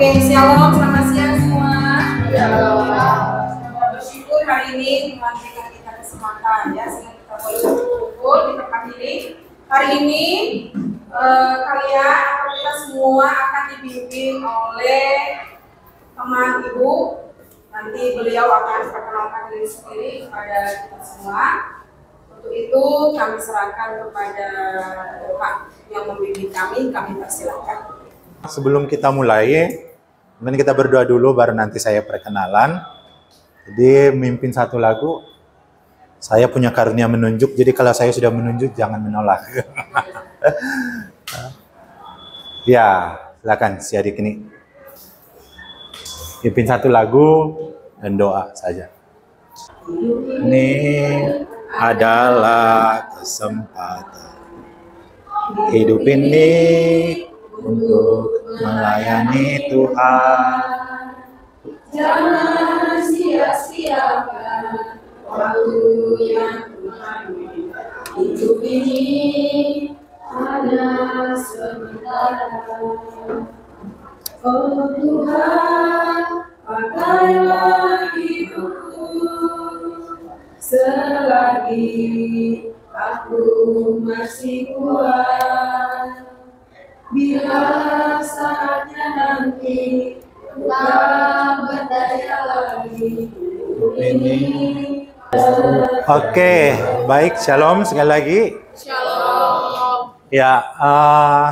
Shalom, selamat siang semua. Selamat bersyukur hari ini Tuhan berikan kita kesempatan ya, sehingga kita boleh berkumpul di tempat ini. Hari ini kalian atau kita semua akan dibimbing oleh teman ibu. Nanti beliau akan perkenalkan diri sendiri kepada kita semua. Untuk itu kami serahkan kepada Bapak yang membimbing kami persilakan. Sebelum kita mulai, mungkin kita berdoa dulu baru nanti saya perkenalan. Jadi mimpin satu lagu, saya punya karunia menunjuk, jadi kalau saya sudah menunjuk jangan menolak. Ya, silakan si adik ini. Mimpin satu lagu dan doa saja. Ini adalah kesempatan hidup ini untuk melayani Tuhan. Jangan sia-siakan waktu yang Tuhan beri. Hidup ini hanya sementara. Oh Tuhan, pakailah hidupku selagi aku masih kuat. Bila saatnya nanti tak berdaya lagi ini. Oke, baik, shalom sekali lagi. Shalom. Ya,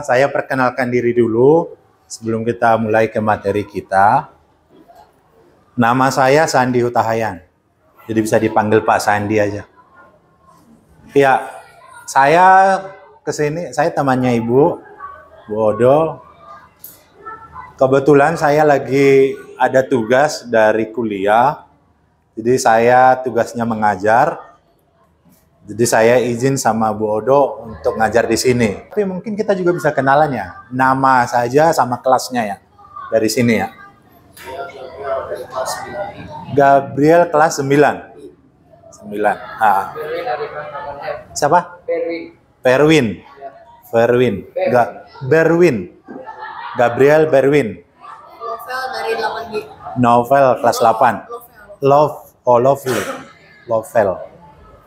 saya perkenalkan diri dulu sebelum kita mulai ke materi kita. Nama saya Sandi Hutahayan, jadi bisa dipanggil Pak Sandi aja. Ya, saya kesini, saya temannya Ibu Odo. Kebetulan saya lagi ada tugas dari kuliah, jadi saya tugasnya mengajar. Jadi saya izin sama Bu Odo untuk ngajar di sini. Tapi mungkin kita juga bisa kenalan ya, nama saja sama kelasnya ya, dari sini ya. Gabriel kelas 9. 9. Ah. Siapa? Berwin. Gabriel Berwin. Novel dari 8G. Novel kelas 8. Lovely. Lovel.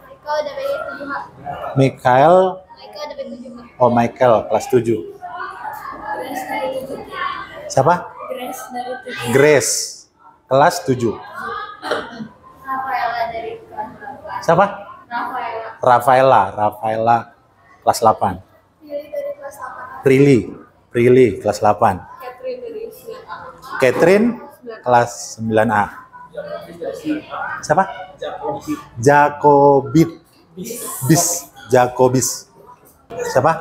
Michael dari 7H. Michael. Michael dari 7H. Oh, Michael kelas 7. Grace dari 7. Siapa? Grace dari 7. Grace kelas 7. Rafaela dari kelas 8. Siapa? Rafaela. Rafaela kelas 8. Lily dari kelas 8. Prilly kelas 8. Catherine dari 9A. Catherine kelas 9A. Siapa? Jacobis. Siapa?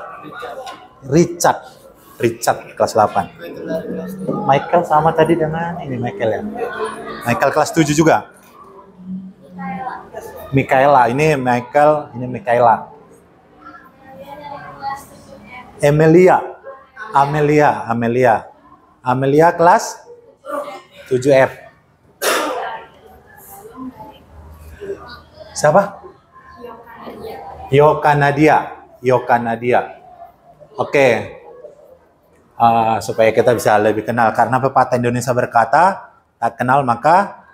Richard kelas 8. Michael sama tadi dengan ini Michael ya. Michael kelas 7 juga. Michaela, ini Michael, ini Michaela. Amelia kelas 7F. Siapa? Yokanadia. Oke. Supaya kita bisa lebih kenal, karena pepatah Indonesia berkata, tak kenal maka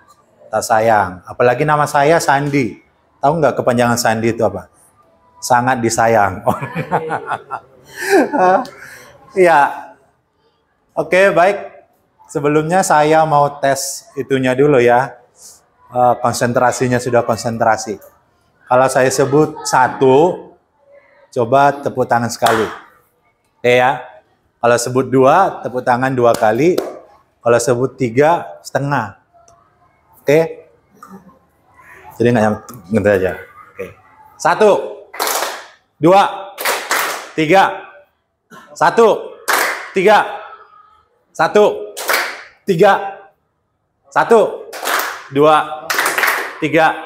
tak sayang. Apalagi nama saya Sandi. Tahu nggak kepanjangan Sandi itu apa? Sangat disayang. Ya, oke, baik. Sebelumnya saya mau tes itunya dulu ya. Konsentrasinya sudah konsentrasi. Kalau saya sebut 1, coba tepuk tangan sekali. Oke ya. Kalau sebut 2, tepuk tangan 2 kali. Kalau sebut 3, setengah. Oke. Jadi nggak yang gitu aja. Oke. 1, 2, 3. 1, 3. 1, 3. 1, 2, 3.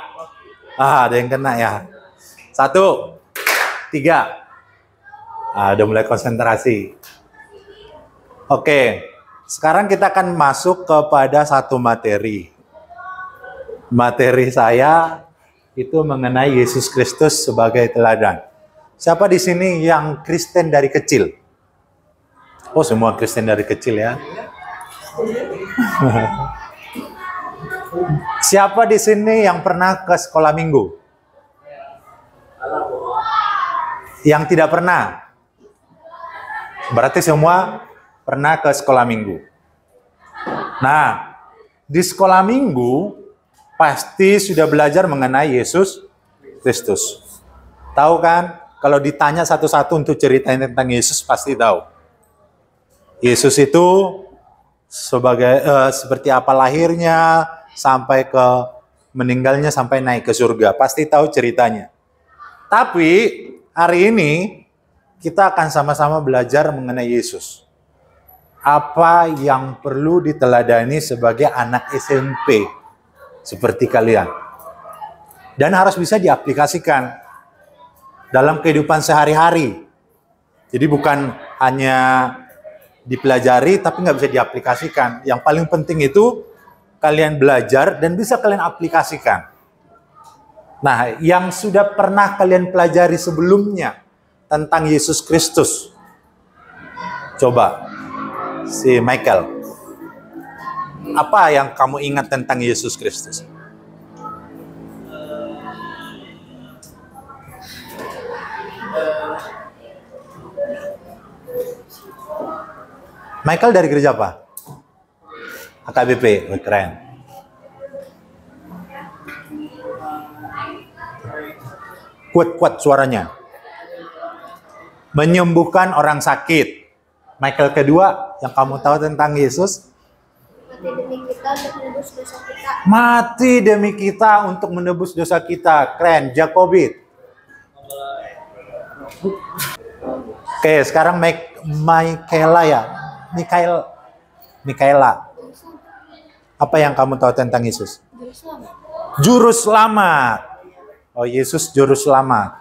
Ada yang kena ya. 1, 3. Udah mulai konsentrasi. Oke. Sekarang kita akan masuk kepada satu materi. Materi saya itu mengenai Yesus Kristus sebagai teladan. Siapa di sini yang Kristen dari kecil? Oh, semua Kristen dari kecil ya. Siapa di sini yang pernah ke sekolah minggu? Yang tidak pernah? Berarti semua pernah ke sekolah minggu. Nah, di sekolah minggu pasti sudah belajar mengenai Yesus Kristus. Tahu kan? Kalau ditanya satu-satu untuk ceritain tentang Yesus pasti tahu. Yesus itu seperti apa lahirnya sampai ke meninggalnya sampai naik ke surga. Pasti tahu ceritanya. Tapi hari ini kita akan sama-sama belajar mengenai Yesus. Apa yang perlu diteladani sebagai anak SMP seperti kalian. Dan harus bisa diaplikasikan dalam kehidupan sehari-hari. Jadi bukan hanya dipelajari tapi nggak bisa diaplikasikan. Yang paling penting itu kalian belajar dan bisa kalian aplikasikan. Nah, yang sudah pernah kalian pelajari sebelumnya tentang Yesus Kristus. Coba, si Michael. Apa yang kamu ingat tentang Yesus Kristus? Michael dari gereja apa? AKBP, keren. Kuat-kuat suaranya. Menyembuhkan orang sakit. Michael kedua, yang kamu tahu tentang Yesus? Mati demi kita untuk menebus dosa kita. Keren, Jakobit. Oke, sekarang Michaela ya. Michaela. Apa yang kamu tahu tentang Yesus? Juru selamat. Oh, Yesus juru selamat.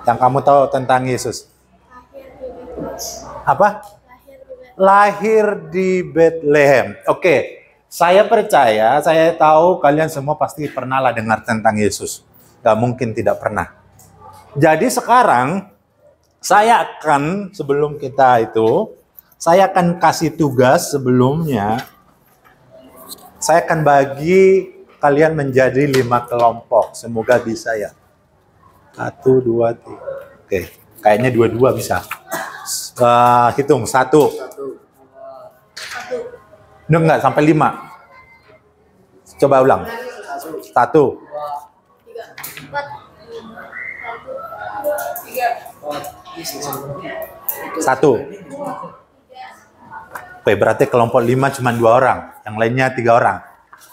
Yang kamu tahu tentang Yesus? Apa? Lahir di Bethlehem. Oke, saya percaya, saya tahu kalian semua pasti pernah lah dengar tentang Yesus. Gak mungkin tidak pernah. Jadi sekarang, saya akan, sebelum kita itu, saya akan kasih tugas sebelumnya. Saya akan bagi kalian menjadi 5 kelompok. Semoga bisa ya. 1, 2, 3. Oke, kayaknya 2 bisa. Hitung, 1. Enggak, sampai 5. Coba ulang. 1. 1. Oke, berarti kelompok 5 cuma 2 orang. Yang lainnya 3 orang.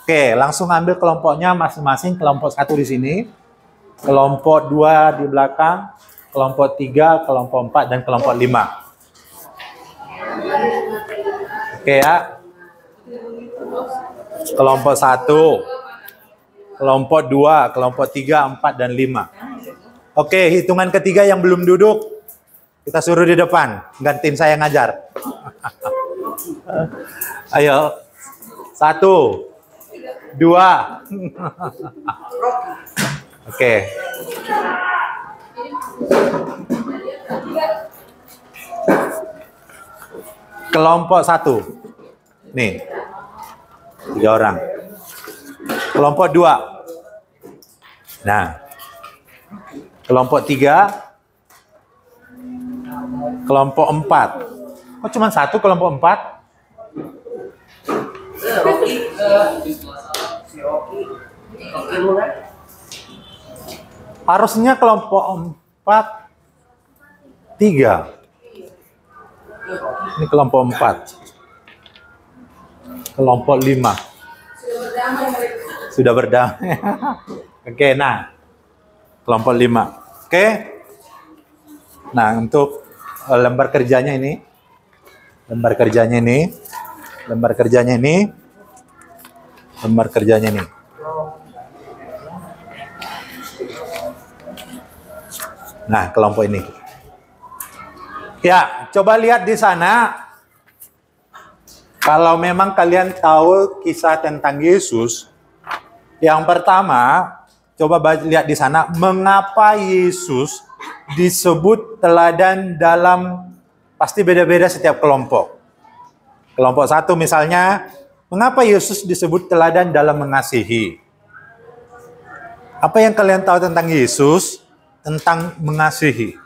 Oke, langsung ambil kelompoknya masing-masing. Kelompok 1 di sini. Kelompok 2 di belakang. Kelompok 3, kelompok 4, dan kelompok 5. Oke ya. Kelompok 1. Kelompok 2, kelompok 3, 4, dan 5. Oke, hitungan ketiga yang belum duduk, kita suruh di depan. Gantiin saya ngajar. Ayo. 1, 2. Oke. Kelompok 1. Nih. 3 orang. Kelompok 2. Nah. Kelompok 3. Kelompok 4. Kok cuma 1 kelompok 4? Harusnya kelompok 4 3. Ini kelompok 4. Kelompok 5. Sudah berdamai. Oke, nah. Kelompok 5. Oke. Nah, untuk lembar kerjanya ini. Lembar kerjanya ini. Lembar kerjanya ini. Lembar kerjanya ini. Nah, kelompok ini. Ya, coba lihat di sana. Kalau memang kalian tahu kisah tentang Yesus, yang pertama, coba lihat di sana, mengapa Yesus disebut teladan dalam, pasti beda-beda setiap kelompok. Kelompok satu misalnya, mengapa Yesus disebut teladan dalam mengasihi? Apa yang kalian tahu tentang Yesus? Tentang mengasihi.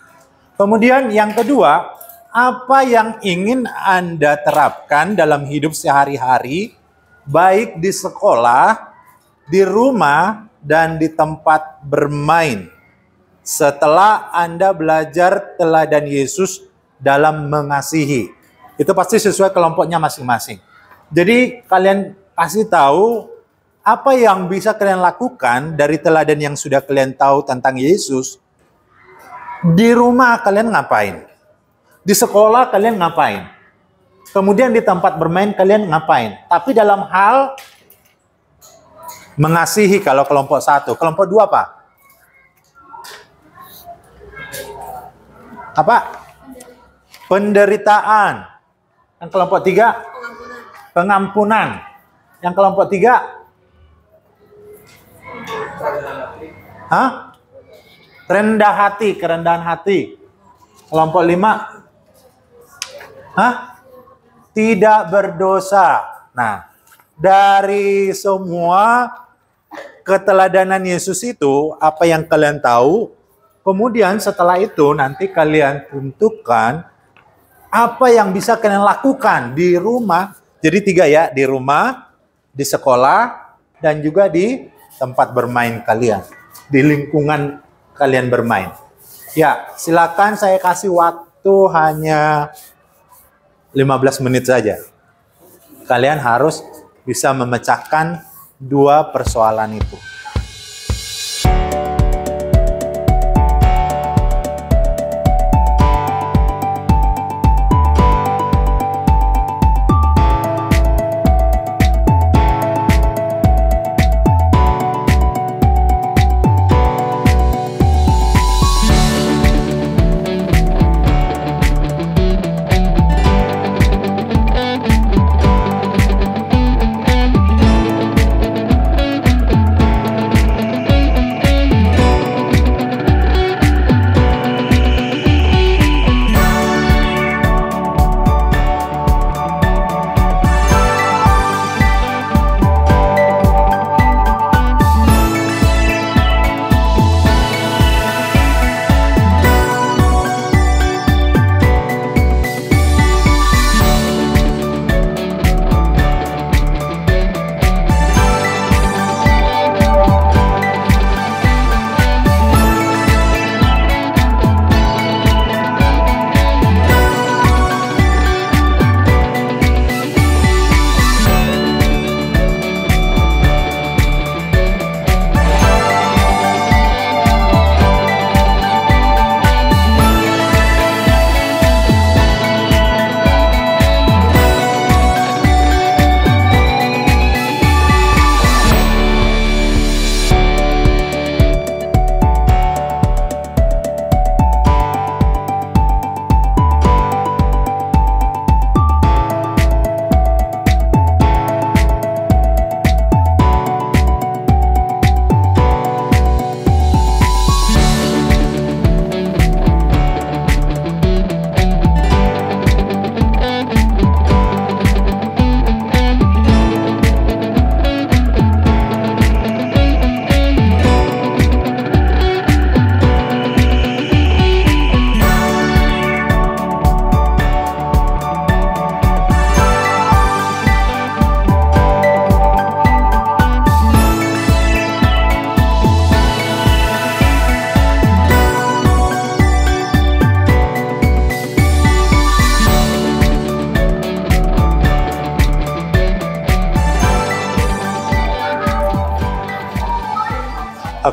Kemudian yang kedua, apa yang ingin Anda terapkan dalam hidup sehari-hari, baik di sekolah, di rumah, dan di tempat bermain, setelah Anda belajar teladan Yesus dalam mengasihi. Itu pasti sesuai kelompoknya masing-masing. Jadi kalian kasih tahu apa yang bisa kalian lakukan dari teladan yang sudah kalian tahu tentang Yesus. Di rumah kalian ngapain? Di sekolah kalian ngapain? Kemudian di tempat bermain kalian ngapain? Tapi dalam hal mengasihi kalau kelompok satu. Kelompok dua apa? Apa? Penderitaan. Yang kelompok tiga? Pengampunan. Yang kelompok tiga? Hah? Rendah hati, kerendahan hati. Kelompok lima? Hah? Tidak berdosa. Nah, dari semua keteladanan Yesus itu, apa yang kalian tahu, kemudian setelah itu nanti kalian tentukan apa yang bisa kalian lakukan di rumah. Jadi tiga ya, di rumah, di sekolah, dan juga di tempat bermain kalian. Di lingkungan kalian bermain. Ya, silakan saya kasih waktu hanya 15 menit saja. Kalian harus bisa memecahkan dua persoalan itu.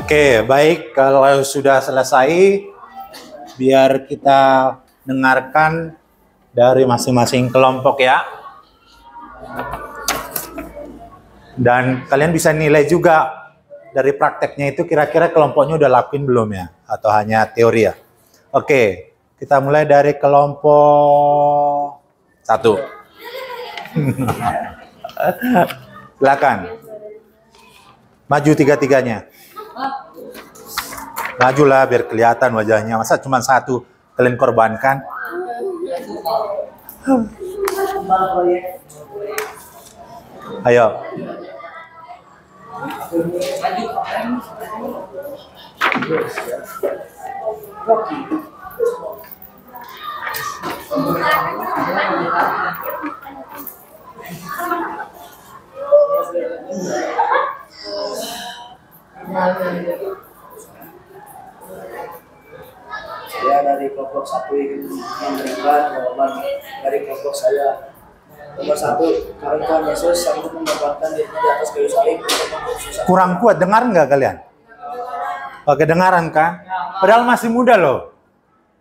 Oke, baik. Kalau sudah selesai, biar kita dengarkan dari masing-masing kelompok ya. Dan kalian bisa nilai juga dari prakteknya itu kira-kira kelompoknya udah lakuin belum ya? Atau hanya teori ya? Oke, kita mulai dari kelompok 1. Silakan. Maju tiga-tiganya. Majulah biar kelihatan wajahnya. Masa cuma satu kalian korbankan? Ayo. Saya dari kelompok 1 ingin memberikan jawaban dari kelompok saya. Nomor 1, karena Tuhan Yesus sanggup mendapatkan dirinya di atas kayu salib untuk menebus. Kurang kuat, dengar nggak kalian? Oke, dengaran kan? Padahal masih muda loh.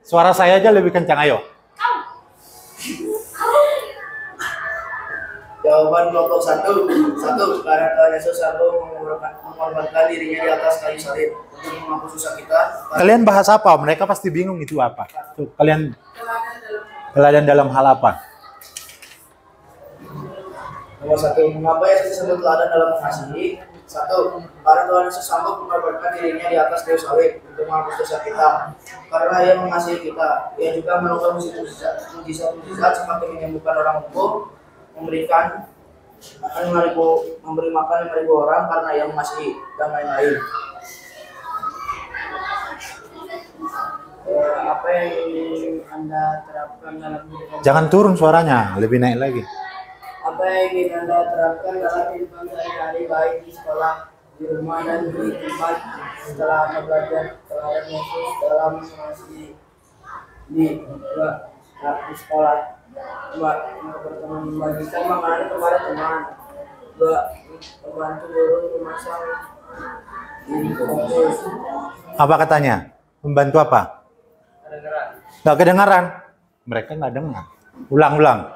Suara saya aja lebih kencang, ayo. Jawaban kelompok 1, karena Tuhan Yesus sanggup mengorbankan dirinya di atas kayu salib untuk menghapus dosa kita. Kalian bahas apa? Mereka pasti bingung itu apa. Tuh, kalian teladan dalam hal apa? Nomor 1, mengapa Yesus disebut teladan dalam mengasihi? 1, karena Tuhan Yesus sanggup mengorbankan dirinya di atas kayu salib untuk menghapus dosa kita. Karena Ia mengasihi kita, Ia juga melakukan mujizat seperti menyembuhkan orang lumpuh, memberi makan 5.000 orang karena Ia mengasihi, dan lain-lain. Apa yang Anda terapkan dalam hidup? Jangan turun suaranya, lebih naik lagi. Apa yang ingin Anda terapkan dalam kehidupan sehari-hari, baik di sekolah, di rumah, dan di tempat setelah Anda belajar teladan Yesus dalam mengasihi di sekolah? 2, berteman, membagikan makanan kepada teman. 2, membantu guru memasang infocus. Apa katanya? Membantu apa? Nggak kedengaran. Mereka nggak dengar. Ulang-ulang.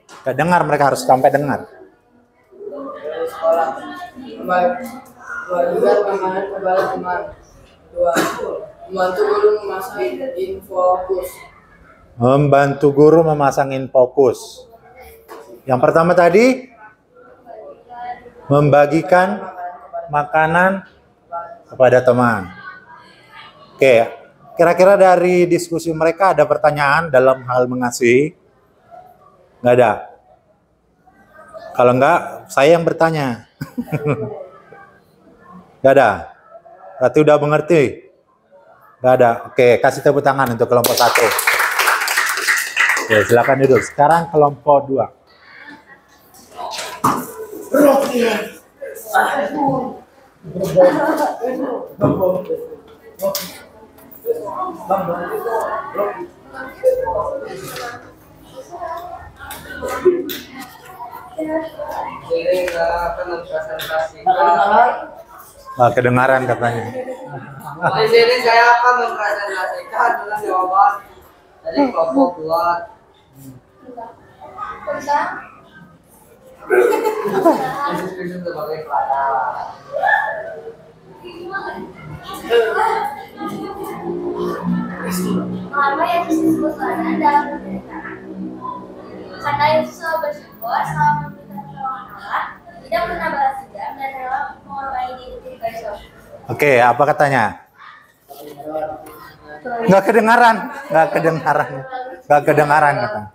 Nggak dengar, mereka harus sampai dengar. Dari sekolah, membagikan makanan kepada teman. 2, membantu guru memasang infocus. Membantu guru memasang infokus. Yang pertama tadi, membagikan makanan kepada teman. Oke, kira-kira dari diskusi mereka ada pertanyaan dalam hal mengasihi? Nggak ada? Kalau nggak, saya yang bertanya. Nggak ada? Berarti udah mengerti? Nggak ada? Oke, kasih tepuk tangan untuk kelompok 1. Oke, silakan duduk. Sekarang kelompok 2. Jadi akan mempresentasikan. Kedengaran katanya. Di sini saya akan mempresentasikan tentang jawaban dari kelompok 2. Yesus Kristus sebagai teladan. Mengapa Yesus disebut teladan dalam penderitaan? Karena Yesus selalu bersyukur, selalu memberikan pertolongan Allah, tidak pernah balas dendam, dan rela mengorbankan diri di kayu salib. Oke, apa katanya? Nggak kedengaran, nggak kedengaran, nggak kedengaran katanya.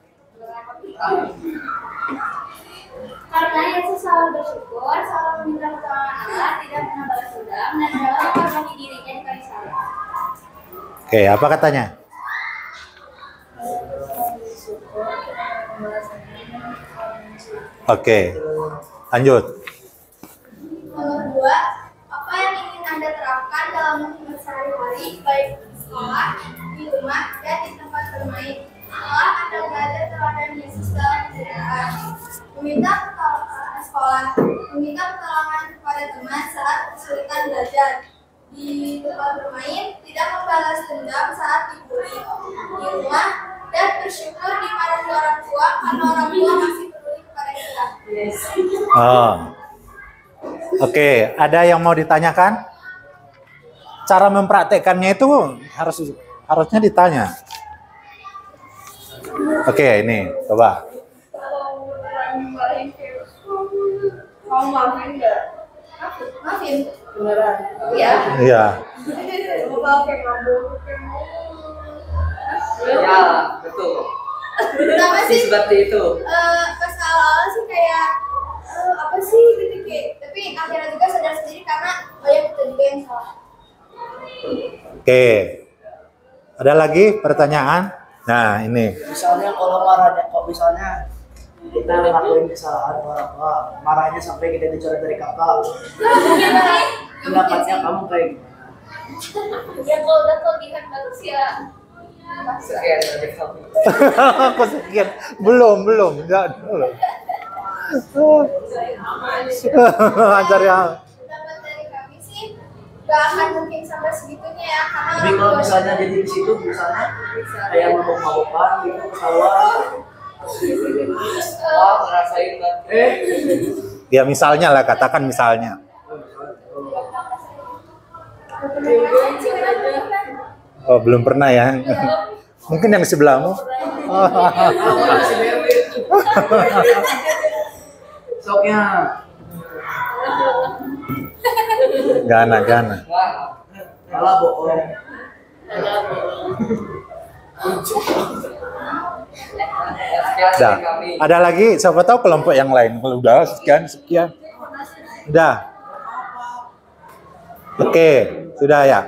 Karena Yesus selalu bersyukur, selalu meminta pertolongan Allah, tidak pernah balas dendam, dan rela mengorbankan dirinya di kayu salib. Oke, apa katanya? Oke, lanjut. Nomor 2, apa yang ingin Anda terapkan dalam hidup sehari-hari, baik di sekolah, di rumah, dan di tempat bermain? Setelah Anda belajar teladan Yesus dalam penderitaan, meminta pertolongan kepada teman saat kesulitan belajar, di tempat bermain, tidak membalas dendam saat dibully, di rumah, dan bersyukur dimarahi orang tua karena orang tua masih peduli kepada kita. Oh. Oke, ada yang mau ditanyakan? Cara mempraktekkannya itu harusnya ditanya. Oke, ini coba. Kamu maafin nggak? Maafin. Beneran. Iya. Iya. Kalau kayak ngomong, Ya, betul. kenapa sih? Seperti itu. Pas awal sih kayak apa sih gitu kayak, tapi akhirnya juga sadar sendiri karena banyak kita juga yang salah. Oke. Ada lagi pertanyaan? Nah, ini. Misalnya kalau marahnya, kok misalnya kita ngelakuin kesalahan orang, marahnya sampai kita dicoret dari kakak. Pendapatnya kamu kayak gimana? Ya kalau udah kelebihan bagus ya. Sekian dari kamu. Kok sekian? Belum, enggak dulu. Ajar ya. Pendapat dari kami sih gak akan mungkin sampai segitunya ya karena Tapi kalau misalnya jadi di situ, misalnya kayak mabuk-mabukan gitu, kesalahan. Wah, ngerasain kan? Ya misalnya lah, katakan misalnya. Oh, belum pernah ya. Mungkin yang sebelahmu. Soknya. Gana. Malah bohong. Dah. Ada lagi? Siapa tahu kelompok yang lain. Kalau udah sekian. Udah. Oke, sudah ya.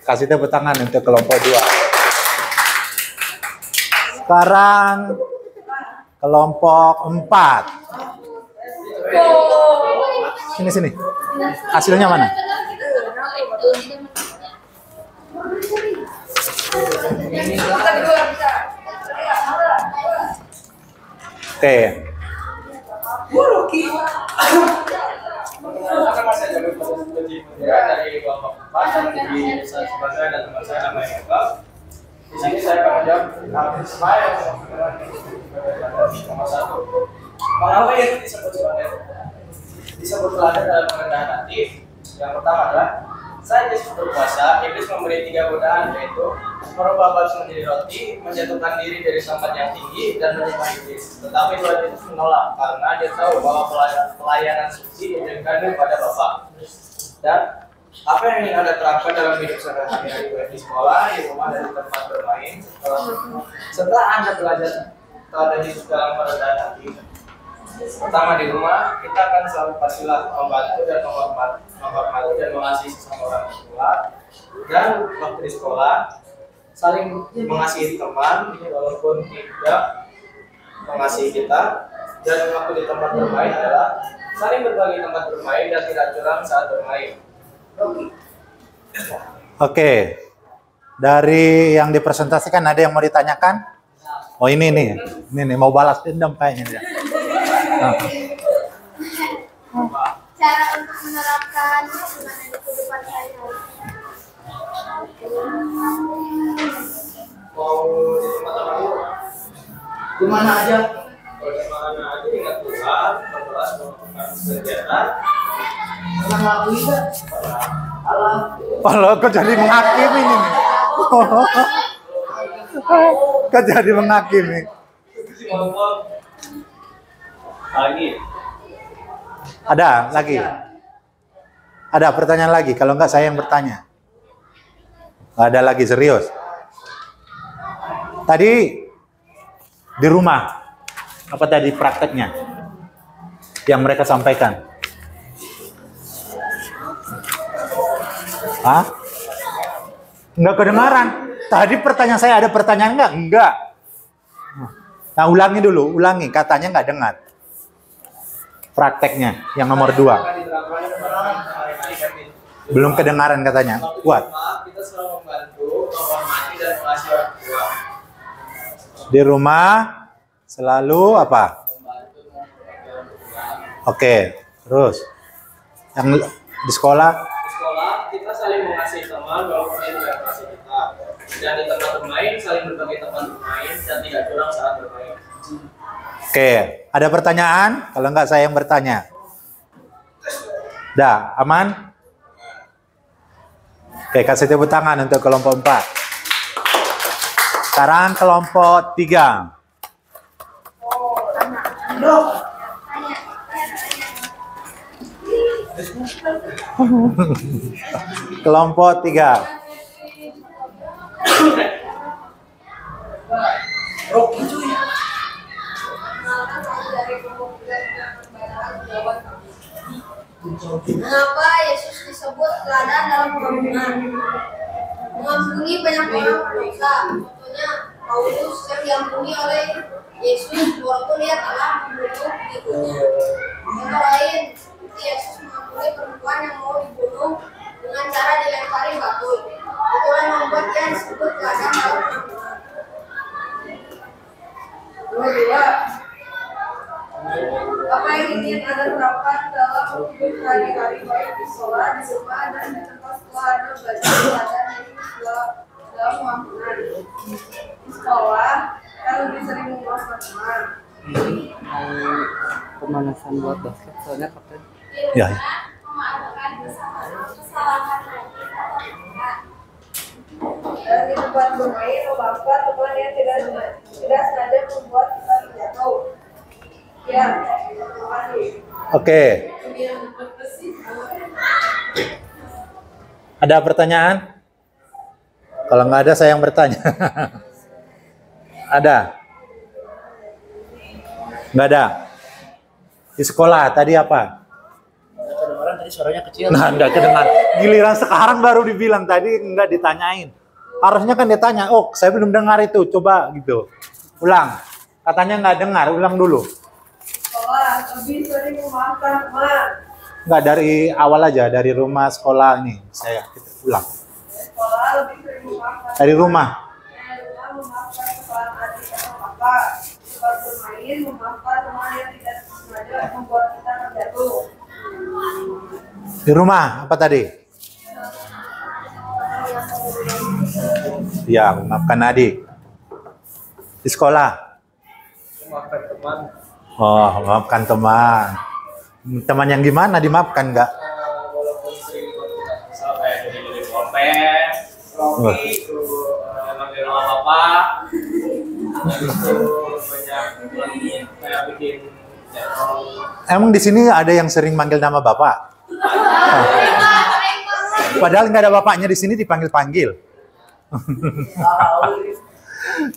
Kasih tepuk tangan untuk kelompok 2. Sekarang kelompok 4. Sini. Hasilnya mana? Oke. Karena masa jalur proses pendidikan dari kelompok 4 di desa Sebagai dan teman saya namanya Eka. Di sini saya akan menjawab hampir semua nomor 1. Mengapa itu disebut sebagai disebut teladan dalam pengendahan hati? Yang pertama adalah saat Yesus berpuasa, iblis memberi 3 godaan, yaitu merubah batu menjadi roti, menjatuhkan diri dari tempat yang tinggi, dan menyembah iblis. Tetapi Tuhan Yesus menolak karena dia tahu bahwa pelayanan suci diberikan kepada Bapa. Dan apa yang ingin Anda terapkan dalam hidup sehari-hari, baik di sekolah, di rumah, dan di tempat bermain, setelah Anda belajar teladan Yesus dalam perendahan hati? Pertama, di rumah kita akan selalu pastilah membantu dan menghormati dan mengasihi sesama orang tua. Dan waktu di sekolah saling mengasihi teman walaupun tidak mengasihi kita. Dan waktu di tempat bermain adalah saling berbagi tempat bermain dan tidak curang saat bermain. Oke. Dari yang dipresentasikan ada yang mau ditanyakan? Oh ini nih mau balas dendam kayaknya dia. Cara untuk menerapkan gimana di kehidupan sehari-hari. Mau di tempat apa dulu? Di mana aja? Kalau di mana aja ingat Tuhan, berdoa melakukan kegiatan. Pernah ngelakuin nggak? Alah. Kalau kok jadi menghakimi ini nih. Kok jadi menghakimi. Lagi. Ada lagi? Ada pertanyaan lagi? Kalau enggak saya yang bertanya. Nggak ada lagi, serius. Tadi di rumah, apa tadi prakteknya yang mereka sampaikan? Hah? Enggak kedengaran. Tadi pertanyaan saya, ada pertanyaan enggak? Enggak. Nah, ulangi dulu, katanya enggak dengar. Prakteknya, yang nomor 2. Belum kedengaran katanya. Kuat. Kita selalu membantu, menghormati dan mengasihi orang tua. Di rumah selalu apa? Oke, terus. Yang di sekolah? Di sekolah kita saling mengasihi teman walaupun dia tidak mengasihi kita. Dan di tempat bermain saling berbagi tempat bermain dan tidak curang saat bermain. Oke, ada pertanyaan? Kalau enggak saya yang bertanya. Dah, aman? Oke, kasih tepuk tangan untuk kelompok 4. Sekarang kelompok 3. Kelompok 3. Rocky cuy. Mengapa Yesus disebut teladan dalam pengampunan? Mengampuni banyak orang berdosa. Contohnya Paulus yang diampuni oleh Yesus walaupun dia telah membunuh ibunya. Contoh lain, seperti Yesus mengampuni perempuan yang mau dibunuh dengan cara dilempari batu. Itulah yang membuat dia disebut teladan dalam pengampunan. Dua. Apa yang ingin Anda terapkan dalam hidup hari-hari baik di sekolah, di rumah, dan di tempat sekolah Anda belajar teladan dalam pengampunan. Di sekolah, Anda lebih sering memaafkan teman. Pemanasan buat basket soalnya kapten. Ya. Memaafkan kesalahan hati atau enggak. Dan di tempat bermain, memaafkan teman yang tidak sengaja membuat kita terjatuh. Ya, terima kasih. Oke. Ada pertanyaan? Kalau nggak ada, saya yang bertanya. Ada? Nggak ada? Di sekolah tadi apa? Kedengaran tadi suaranya kecil. Nah, nggak kedengar. Giliran sekarang baru dibilang, tadi nggak ditanyain. Harusnya kan ditanya, oh saya belum dengar itu, coba gitu. Ulang. Katanya nggak dengar, ulang dulu. Sekolah, lebih sering memaafkan teman. Nggak, dari awal aja, dari rumah, sekolah ini. Saya ulang. Sekolah, lebih sering memaafkan Dari rumah. memaafkan kesalahan adik atau kakak. Tempat bermain, memaafkan teman yang tidak sengaja membuat kita terjatuh. Di rumah, apa tadi? Ya, memaafkan adik. Di sekolah? Maafkan teman. Oh, memaafkan teman. Teman yang gimana, dimaafkan nggak? Walaupun sering salah kayak jadi pulpen, Rocky itu manggil nama bapak, itu banyak lagi kayak bikin Emang di sini ada yang sering manggil nama bapak? Oh. Padahal nggak ada bapaknya di sini, dipanggil-panggil.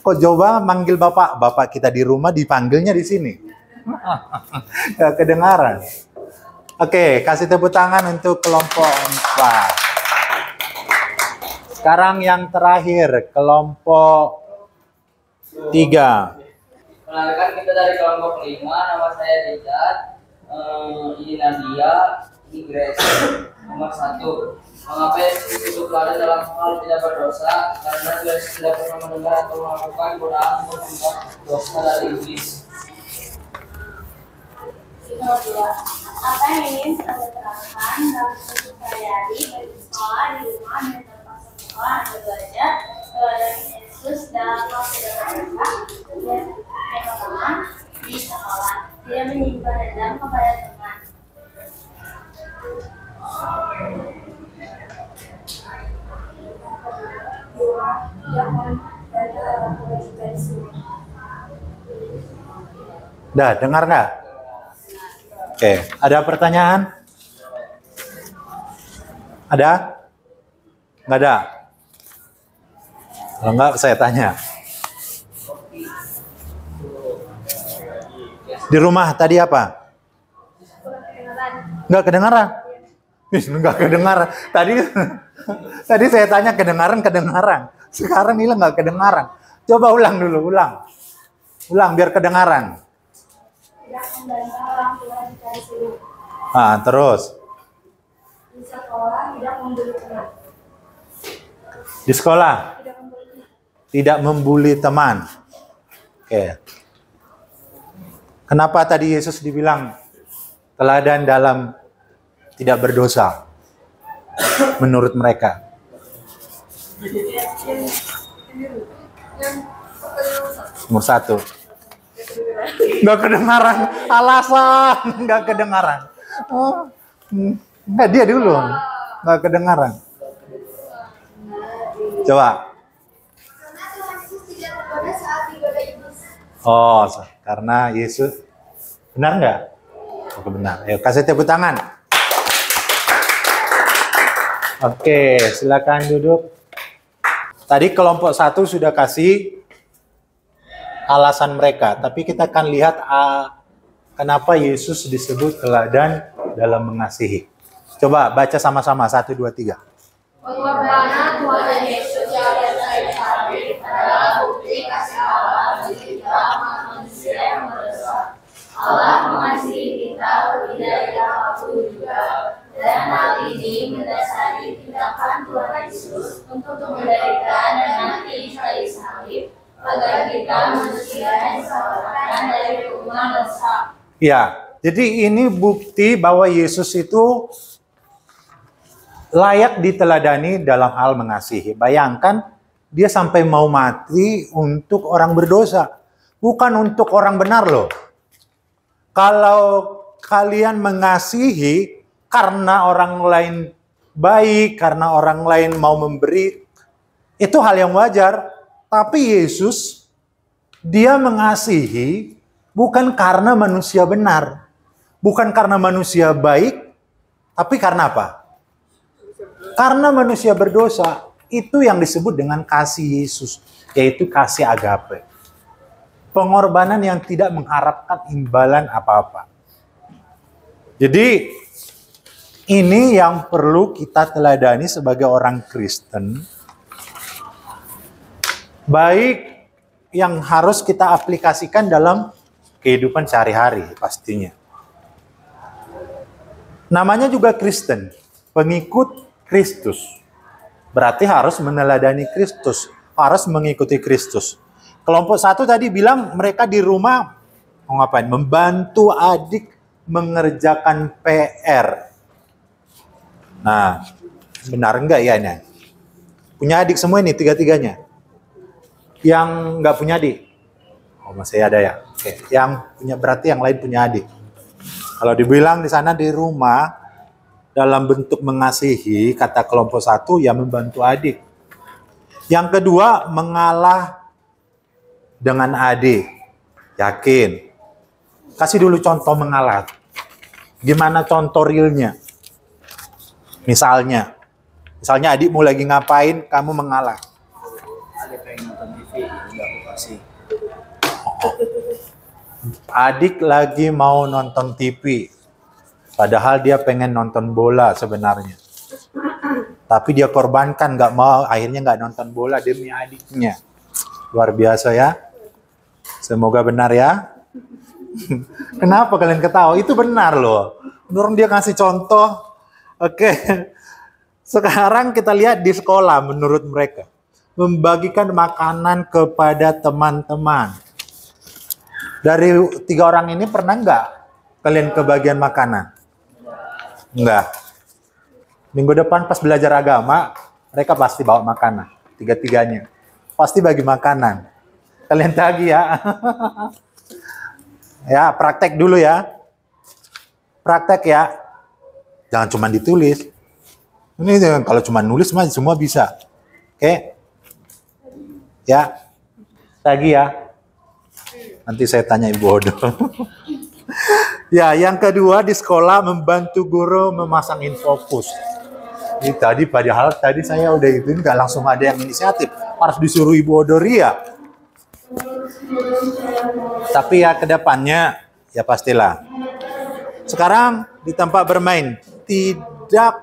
Kok jauh banget manggil bapak? Bapak kita di rumah dipanggilnya di sini. Nggak kedengaran. Oke, kasih tepuk tangan untuk kelompok 4. Sekarang yang terakhir, kelompok 3. Perkenalkan, kita dari kelompok 5, nama saya Richard. Ini Nadia, ini Grace. Nomor 1. Mengapa Yesus disebut teladan dalam hal tidak berdosa? Karena Yesus tidak pernah mendengar atau melakukan godaan untuk membuat dosa dari iblis. Nomor 2. Apa yang ingin Anda terapkan dalam hidup sehari-hari baik di sekolah, di rumah, dan tempat sekolah Anda belajar teladan Yesus dalam hal tidak berdosa? Yang pertama, di sekolah tidak menyimpan dendam kepada teman. Dah, dengar nggak? Oke, ada pertanyaan? Ada? Nggak ada? Kalau nggak, saya tanya. Di rumah tadi apa? Nggak kedengaran? Nggak kedengaran. Tadi saya tanya kedengaran. Sekarang hilang nggak kedengaran. Coba ulang dulu, ulang. Ulang biar kedengaran. Tidak membantah orang tua jika disuruh. Ah, terus. Di sekolah tidak membuli teman. Di sekolah Tidak membuli. tidak membuli teman. Oke. Kenapa tadi Yesus dibilang teladan dalam tidak berdosa? Menurut mereka. Nomor 1. Nggak kedengaran. Alasan nggak kedengaran. Oh, nggak, dia dulu. Nggak kedengaran. Coba. Karena Tuhan Yesus tidak tergoda saat digoda iblis. Oh, karena Yesus. Benar nggak? Oke, benar. Ayo kasih tepuk tangan. Oke, silakan duduk. Tadi kelompok 1 sudah kasih alasan mereka, tapi kita akan lihat kenapa Yesus disebut teladan dalam mengasihi. Coba baca sama-sama, 1, 2, 3. Pengorbanan Tuhan Yesus yang dari salib adalah bukti kasih Allah bagi kita manusia yang berdosa. Allah mengasihi kita lebih dari apapun juga, dan hal ini mendasari tindakan Tuhan Yesus untuk menderita dan mati di kayu salib agar kita manusia yang diselamatkan dari hukuman dosa. Ya, jadi ini bukti bahwa Yesus itu layak diteladani dalam hal mengasihi. Bayangkan dia sampai mau mati untuk orang berdosa, bukan untuk orang benar loh. Kalau kalian mengasihi karena orang lain baik, karena orang lain mau memberi, itu hal yang wajar. Tapi Yesus, dia mengasihi bukan karena manusia benar, bukan karena manusia baik, tapi karena apa? Karena manusia berdosa. Itu yang disebut dengan kasih Yesus, yaitu kasih agape. Pengorbanan yang tidak mengharapkan imbalan apa-apa. Jadi ini yang perlu kita teladani sebagai orang Kristen. Baik yang harus kita aplikasikan dalam kehidupan sehari-hari pastinya. Namanya juga Kristen, pengikut Kristus. Berarti harus meneladani Kristus, harus mengikuti Kristus. Kelompok 1 tadi bilang mereka di rumah mau ngapain? Membantu adik mengerjakan PR. Nah, benar enggak ya ini? Punya adik semua ini, tiga-tiganya? Yang enggak punya adik? Oh, masih ada ya? Oke. Yang punya, berarti yang lain punya adik. Kalau dibilang di sana di rumah, dalam bentuk mengasihi, kata kelompok 1, ya membantu adik. Yang kedua, mengalah dengan adik. Yakin. Kasih dulu contoh mengalah. Gimana contoh realnya? Misalnya adik mau lagi ngapain, kamu mengalah. Ada pengen nonton TV, nggak aku kasih. Adik lagi mau nonton TV. Padahal dia pengen nonton bola sebenarnya. Tapi dia korbankan, nggak mau, akhirnya nggak nonton bola demi adiknya. Luar biasa ya. Semoga benar ya. Kenapa kalian ketawa? Itu benar loh. Menurut dia kasih contoh. Oke. Sekarang kita lihat di sekolah menurut mereka. Membagikan makanan kepada teman-teman. Dari 3 orang ini pernah nggak kalian kebagian makanan? Enggak. Minggu depan pas belajar agama, mereka pasti bawa makanan. 3-tiganya. Pasti bagi makanan. Kalian tagih ya. Ya, praktek dulu ya. Praktek ya. Jangan cuma ditulis. Ini kalau cuma nulis semua bisa. Oke? Ya. Tagih ya. Nanti saya tanya Ibu Odo. Ya, yang kedua di sekolah membantu guru memasang infokus. Ini tadi padahal tadi saya udah itu nggak langsung ada yang inisiatif. Harus disuruh Ibu Odoria. Tapi ya kedepannya ya pastilah. Sekarang di tempat bermain tidak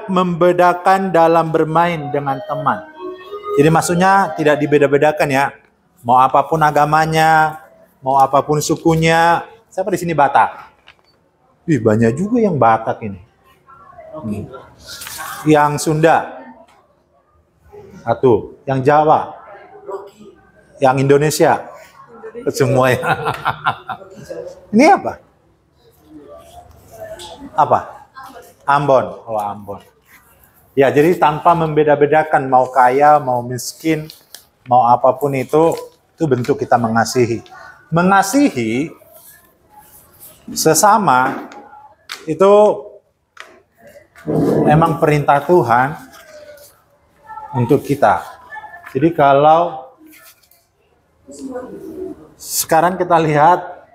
membedakan dalam bermain dengan teman. Jadi maksudnya tidak dibeda-bedakan ya. Mau apapun agamanya, mau apapun sukunya. Siapa di sini Batak? Wih, banyak juga yang Batak ini. Yang Sunda. Satu, yang Jawa, yang Indonesia, semuanya. Ini apa? Apa? Ambon. Oh, Ambon. Ya, jadi tanpa membeda-bedakan mau kaya, mau miskin, mau apapun itu bentuk kita mengasihi. Mengasihi sesama itu memang perintah Tuhan untuk kita. Jadi kalau sekarang kita lihat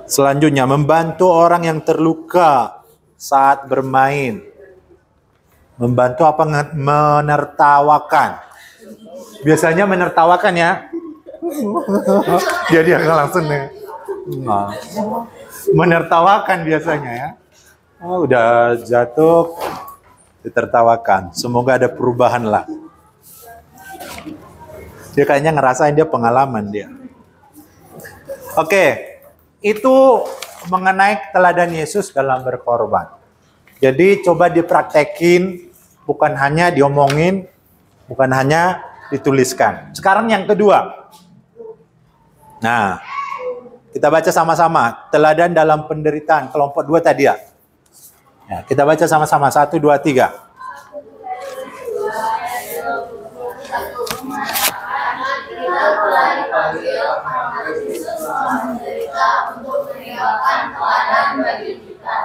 selanjutnya, membantu orang yang terluka saat bermain. Membantu apa? Menertawakan. Biasanya menertawakan ya. Jadi nggak langsung nih. Menertawakan biasanya ya. Oh, udah jatuh, ditertawakan. Semoga ada perubahan lah. Dia kayaknya ngerasain, dia pengalaman dia. Oke, itu mengenai teladan Yesus dalam berkorban. Jadi coba dipraktekin, bukan hanya diomongin, bukan hanya dituliskan. Sekarang yang kedua. Nah, kita baca sama-sama. Teladan dalam penderitaan, kelompok 2 tadi ya. Ya, kita baca sama-sama. 1, 2, 3. Kita telah dipanggil karena Yesus menderita untuk meninggalkan teladan bagi kita.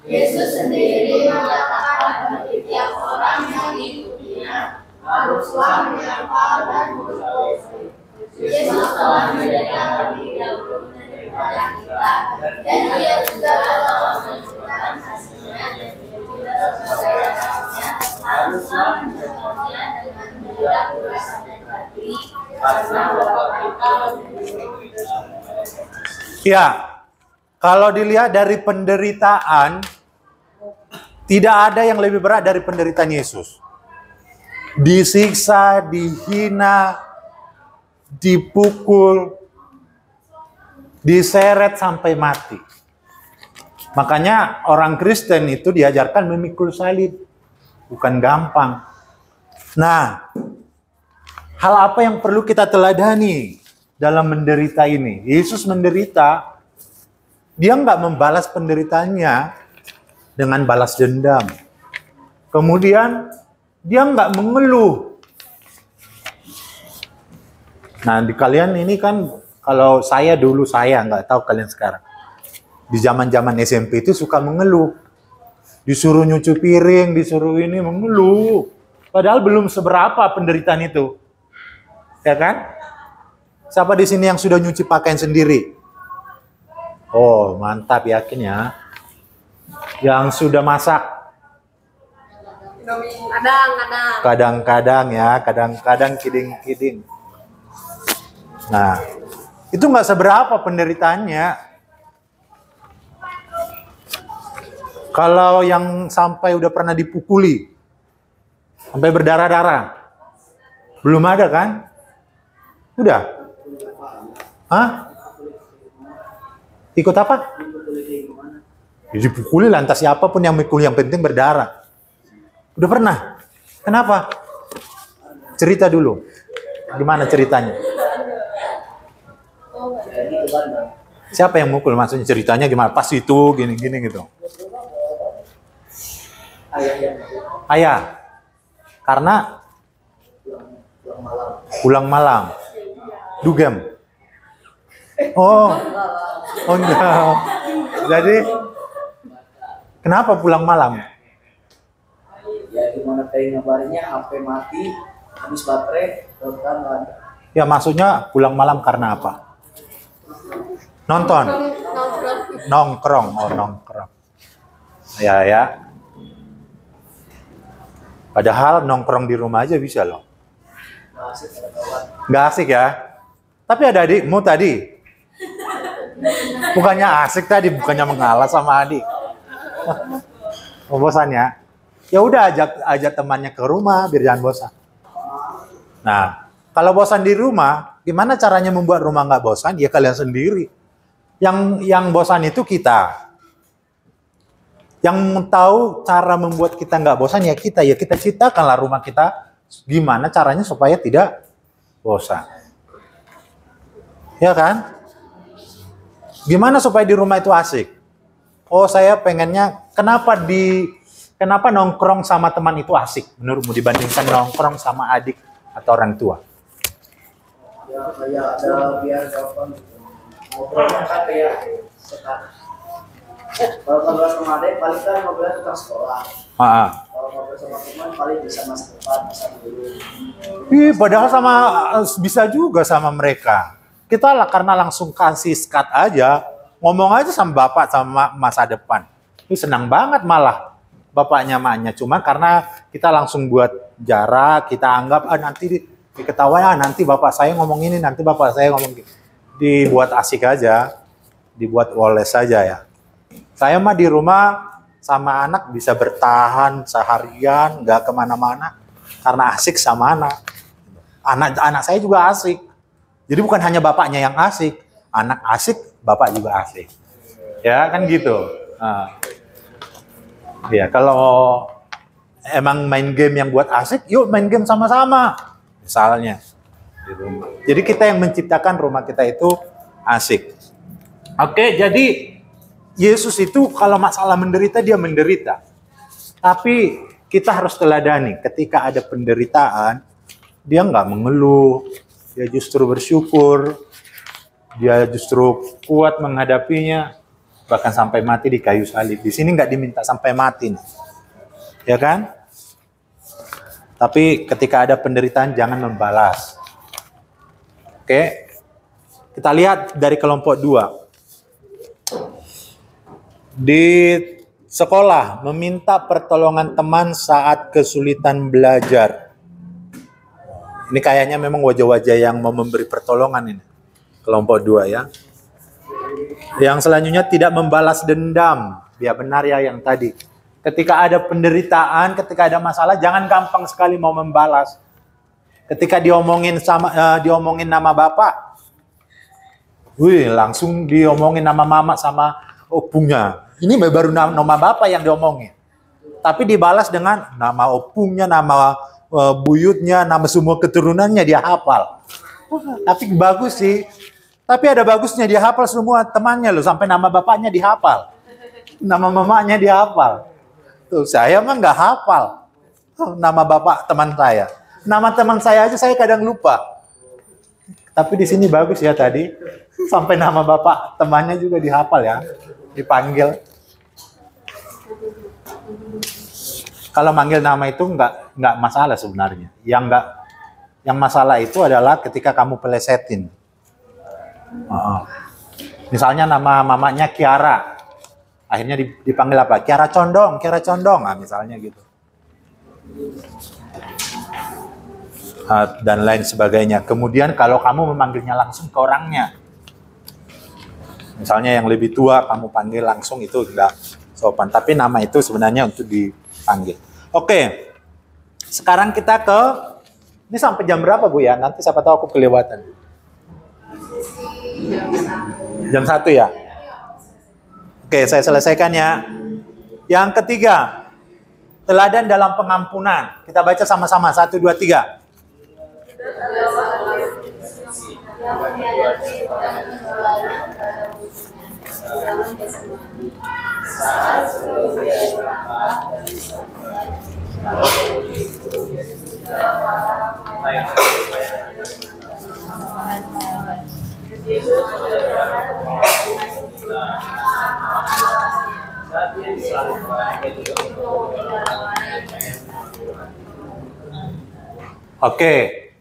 Yesus sendiri mengatakan bagi tiap orang yang mengikutinya haruslah menyapa dan bersyukur. Yesus telah menderita lebih dahulu daripada kita, dan Dia juga telah menunjukkan hasilnya dan kita sebagai anaknya haruslah menjawabnya dengan tidak berasa dan hati karena Bapa kita Ya, kalau dilihat dari penderitaan, tidak ada yang lebih berat dari penderitaan Yesus. Disiksa, dihina, dipukul, diseret sampai mati. Makanya orang Kristen itu diajarkan memikul salib. Bukan gampang. Nah, hal apa yang perlu kita teladani dalam menderita ini? Yesus menderita, dia nggak membalas penderitaannya dengan balas dendam. Kemudian, dia nggak mengeluh. Nah, di kalian ini kan, kalau saya dulu, saya nggak tahu kalian sekarang. Di zaman-zaman SMP itu suka mengeluh. Disuruh nyuci piring, disuruh ini, mengeluh. Padahal belum seberapa penderitaan itu. Ya kan? Siapa di sini yang sudah nyuci pakaian sendiri? Oh, mantap, yakin ya. Yang sudah masak? Kadang-kadang ya, kadang-kadang kiding-kiding. Nah, itu nggak seberapa penderitaannya. Kalau yang sampai udah pernah dipukuli, sampai berdarah-darah, belum ada kan? Udah? Hah? Ikut apa? Dipukuli lantas siapapun yang mikul, yang penting berdarah. Udah pernah? Kenapa? Cerita dulu. Gimana ceritanya? Siapa yang mukul? Maksudnya ceritanya gimana? Pas itu gini-gini gitu. Ayah. Karena pulang malam. Dugem. Oh enggak. Jadi kenapa pulang malam? Ya gimana kayak ngabarinnya HP mati, habis baterai, kan nggak ada. Ya maksudnya pulang malam karena apa? Nonton? Nongkrong. Oh nongkrong. Ya. Padahal nongkrong di rumah aja bisa loh. Nggak asik ya? Tapi ada adikmu tadi. Bukannya asik tadi, bukannya mengalah sama adik. Oh, bosan ya? Ya udah ajak temannya ke rumah biar jangan bosan. Nah, kalau bosan di rumah, gimana caranya membuat rumah nggak bosan? Ya kalian sendiri. Yang bosan itu kita. Yang tahu cara membuat kita nggak bosan ya kita ciptakanlah rumah kita gimana caranya supaya tidak bosan. Ya kan? Gimana supaya di rumah itu asik? Oh, saya pengennya kenapa nongkrong sama teman itu asik menurutmu dibandingkan nongkrong sama adik atau orang tua? Ya kayak ada biar gampang gitu. Ngobrolnya kan kayak sekarang. Kalau ngobrol sama adik paling kan ngobrolnya tentang sekolah. Kalau ngobrol sama teman paling bisa masa depan, masa dulu. Padahal bisa juga sama mereka. Kita lah karena langsung kasih skat aja, ngomong aja sama bapak sama masa depan. Ini senang banget malah. bapaknya emaknya. Cuma karena kita langsung buat jarak, kita anggap nanti diketawain, nanti bapak saya ngomong ini, nanti bapak saya ngomong gitu. Dibuat asik aja, dibuat woles saja ya. Saya mah di rumah sama anak bisa bertahan seharian, nggak kemana-mana karena asik sama anak. Anak saya juga asik. Jadi bukan hanya bapaknya yang asik, anak asik, bapak juga asik. Ya kan gitu. Nah, ya kalau emang main game yang buat asik, yuk main game sama-sama. Misalnya di rumah. Jadi kita yang menciptakan rumah kita itu asik. Oke, jadi Yesus itu kalau masalah menderita, dia menderita. Tapi kita harus teladani ketika ada penderitaan, dia nggak mengeluh, dia justru bersyukur, dia justru kuat menghadapinya, bahkan sampai mati di kayu salib. Di sini nggak diminta sampai mati, ya kan? Tapi ketika ada penderitaan jangan membalas. Oke, kita lihat dari kelompok 2. Di sekolah meminta pertolongan teman saat kesulitan belajar. Ini kayaknya memang wajah-wajah yang mau memberi pertolongan ini. Kelompok 2 ya. Yang selanjutnya tidak membalas dendam. Ya benar ya yang tadi. Ketika ada penderitaan, ketika ada masalah, jangan gampang sekali mau membalas. Ketika diomongin nama bapak, langsung diomongin nama mama sama opungnya. Ini baru nama bapak yang diomongin. Tapi dibalas dengan nama opungnya, nama buyutnya, nama semua keturunannya dia hafal. Tapi bagus sih. Tapi ada bagusnya dia hafal semua temannya loh, sampai nama bapaknya dihafal. Nama mamanya dihafal. Tuh, saya mah nggak hafal nama bapak teman saya. Nama teman saya aja saya kadang lupa. Tapi di sini bagus ya tadi. Sampai nama bapak temannya juga dihafal ya. Dipanggil. Kalau manggil nama itu nggak masalah sebenarnya. Yang masalah itu adalah ketika kamu pelesetin. Misalnya nama mamanya Kiara. Akhirnya dipanggil apa? Kiara Condong. Nah, misalnya gitu. Dan lain sebagainya. Kemudian kalau kamu memanggilnya langsung ke orangnya. Misalnya yang lebih tua kamu panggil langsung, itu enggak sopan. Tapi nama itu sebenarnya untuk dipanggil. Oke. Sekarang kita ke, ini sampai jam berapa Bu ya? Nanti siapa tahu aku kelewatan. Jam 1 ya? Oke, saya selesaikan ya. Yang ketiga, teladan dalam pengampunan. Kita baca sama-sama. 1, 2, 3. Oke,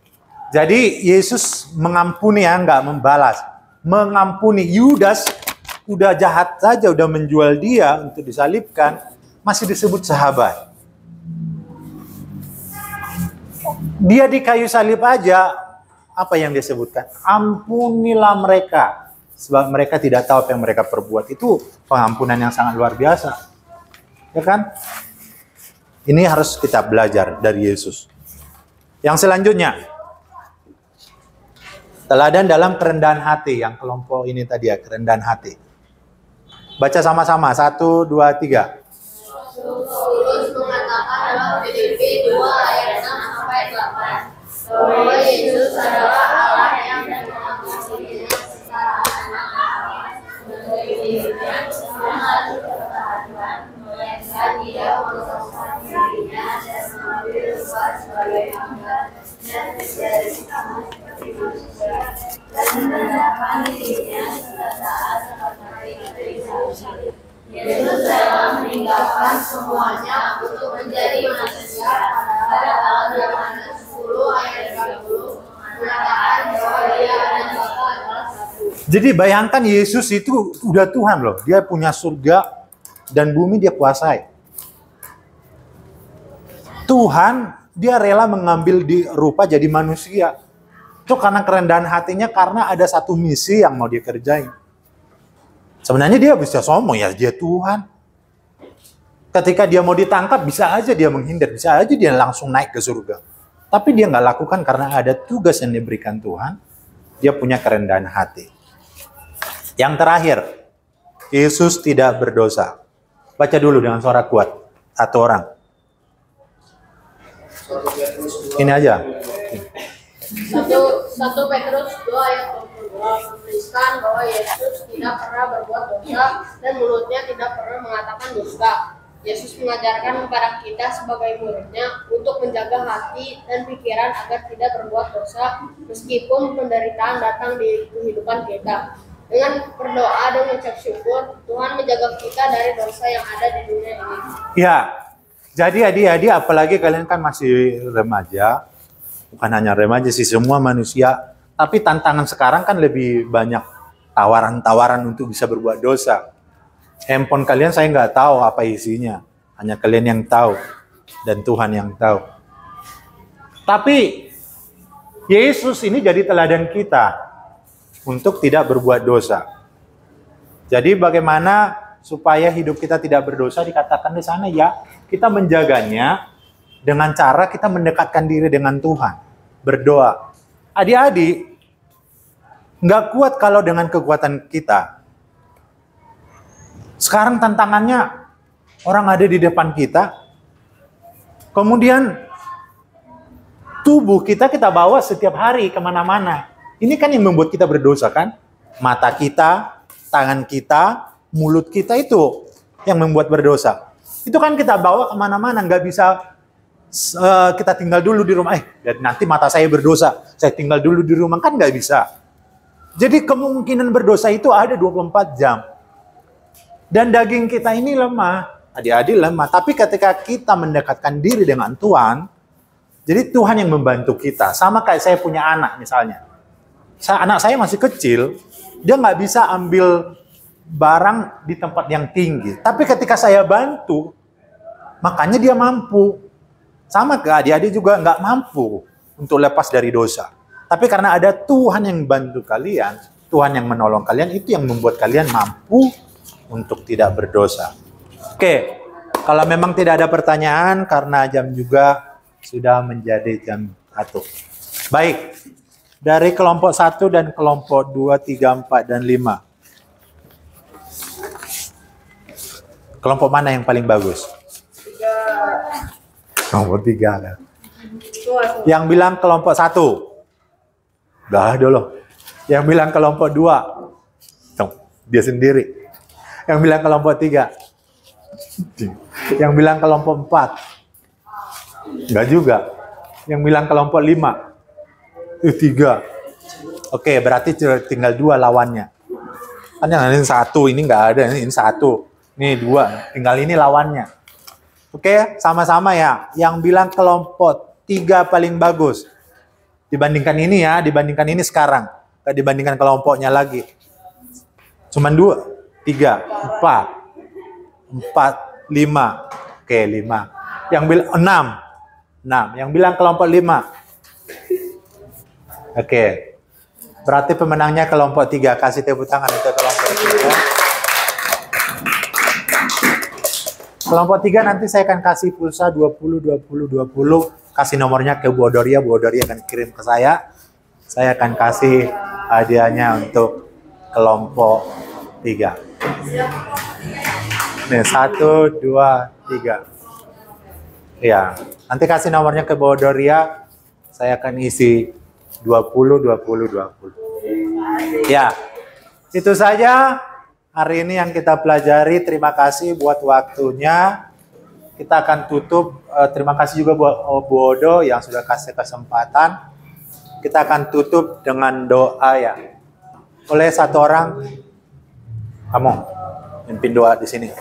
jadi Yesus mengampuni ya, nggak membalas. Mengampuni. Yudas udah jahat saja, udah menjual dia untuk disalibkan, masih disebut sahabat. Dia di kayu salib aja, apa yang dia sebutkan? Ampunilah mereka, sebab mereka tidak tahu apa yang mereka perbuat. Itu pengampunan yang sangat luar biasa. Ya kan? Ini harus kita belajar dari Yesus. Yang selanjutnya, teladan dalam kerendahan hati. Yang kelompok ini tadi ya, kerendahan hati. Baca sama-sama, 1, 2, 3. Paulus mengatakan dalam Filipi 2 ayat 6 sampai 8 bahwa Yesus adalah Allah yang mengampuni secara anak-anak sebagai dirinya yang harus dipertahankan, melainkan tidak mengosongkan dirinya dan mengambil luas sebagai hamba dan menjadi sama seperti manusia dan merendahkan dirinya serta taat seperti manusia. Yesus rela meninggalkan semuanya untuk menjadi manusia. Pada tanggal Yohanes 10 ayat 30 mengatakan bahwa dia dan Bapa adalah satu. Jadi bayangkan Yesus itu udah Tuhan loh. Dia punya surga dan bumi dia kuasai. Tuhan, dia rela mengambil di rupa jadi manusia. Itu karena kerendahan hatinya, karena ada satu misi yang mau dia kerjain. Sebenarnya dia bisa sombong, ya dia Tuhan. Ketika dia mau ditangkap, bisa aja dia menghindar, bisa aja dia langsung naik ke surga. Tapi dia nggak lakukan karena ada tugas yang diberikan Tuhan. Dia punya kerendahan hati. Yang terakhir, Yesus tidak berdosa. Baca dulu dengan suara kuat. Satu orang. Ini aja. 1 Petrus 2 ayat 22 menuliskan bahwa Yesus tidak pernah berbuat dosa dan mulutnya tidak pernah mengatakan dusta. Yesus mengajarkan kepada kita sebagai muridnya untuk menjaga hati dan pikiran agar tidak berbuat dosa meskipun penderitaan datang di kehidupan kita. Dengan berdoa dan mengucap syukur, Tuhan menjaga kita dari dosa yang ada di dunia ini. Ya, jadi adik-adik, apalagi kalian kan masih remaja, bukan hanya remaja sih, semua manusia. Tapi tantangan sekarang kan lebih banyak tawaran-tawaran untuk bisa berbuat dosa. Handphone kalian saya nggak tahu apa isinya, hanya kalian yang tahu dan Tuhan yang tahu. Tapi Yesus ini jadi teladan kita untuk tidak berbuat dosa. Jadi bagaimana supaya hidup kita tidak berdosa, dikatakan di sana ya, kita menjaganya dengan cara kita mendekatkan diri dengan Tuhan, berdoa. Adik-adik, nggak kuat kalau dengan kekuatan kita. Sekarang tantangannya, orang ada di depan kita, kemudian tubuh kita bawa setiap hari kemana-mana. Ini kan yang membuat kita berdosa kan? Mata kita, tangan kita, mulut kita itu yang membuat berdosa. Itu kan kita bawa kemana-mana, nggak bisa kita tinggal dulu di rumah. Nanti mata saya berdosa, saya tinggal dulu di rumah, kan nggak bisa. Jadi kemungkinan berdosa itu ada 24 jam. Dan daging kita ini lemah, adik-adik lemah. Tapi ketika kita mendekatkan diri dengan Tuhan, jadi Tuhan yang membantu kita. Sama kayak saya punya anak misalnya. Anak saya masih kecil, dia nggak bisa ambil barang di tempat yang tinggi. Tapi ketika saya bantu, makanya dia mampu. Sama ke adik-adik juga nggak mampu untuk lepas dari dosa. Tapi karena ada Tuhan yang bantu kalian, Tuhan yang menolong kalian, itu yang membuat kalian mampu untuk tidak berdosa. Oke, kalau memang tidak ada pertanyaan, karena jam juga sudah menjadi jam 1. Baik, dari kelompok 1 dan kelompok 2, 3, 4, dan 5. Kelompok mana yang paling bagus? 3. Kelompok 3 kan? Yang bilang kelompok 1? Udah dulu. Yang bilang kelompok 2? Dia sendiri. Yang bilang kelompok 3? Yang bilang kelompok 4? Enggak juga. Yang bilang kelompok 5? 3. Oke, berarti tinggal 2 lawannya. Kan yang ini 1, ini enggak ada. Ini 1. Ini 2. Tinggal ini lawannya. Oke, sama-sama ya. Yang bilang kelompok 3 paling bagus. Dibandingkan ini ya, dibandingkan ini sekarang. Enggak dibandingkan kelompoknya lagi. Cuman 2. 3, 4, 5. Oke, 5. Yang bilang 6. Yang bilang kelompok 5. Oke. Berarti pemenangnya kelompok 3. Kasih tepuk tangan untuk kelompok 3. Kelompok 3 nanti saya akan kasih pulsa 20. Kasih nomornya ke Bu Odoria. Bu Odoria akan kirim ke saya. Saya akan kasih hadiahnya untuk kelompok 3. Nih, 1, 2, 3. Ya, nanti kasih nomornya ke Bu Odoria. Saya akan isi 20. Ya, itu saja hari ini yang kita pelajari. Terima kasih buat waktunya. Kita akan tutup. Terima kasih juga buat Bu Odo yang sudah kasih kesempatan. Kita akan tutup dengan doa ya. Oleh satu orang, kamu mimpin doa di sini.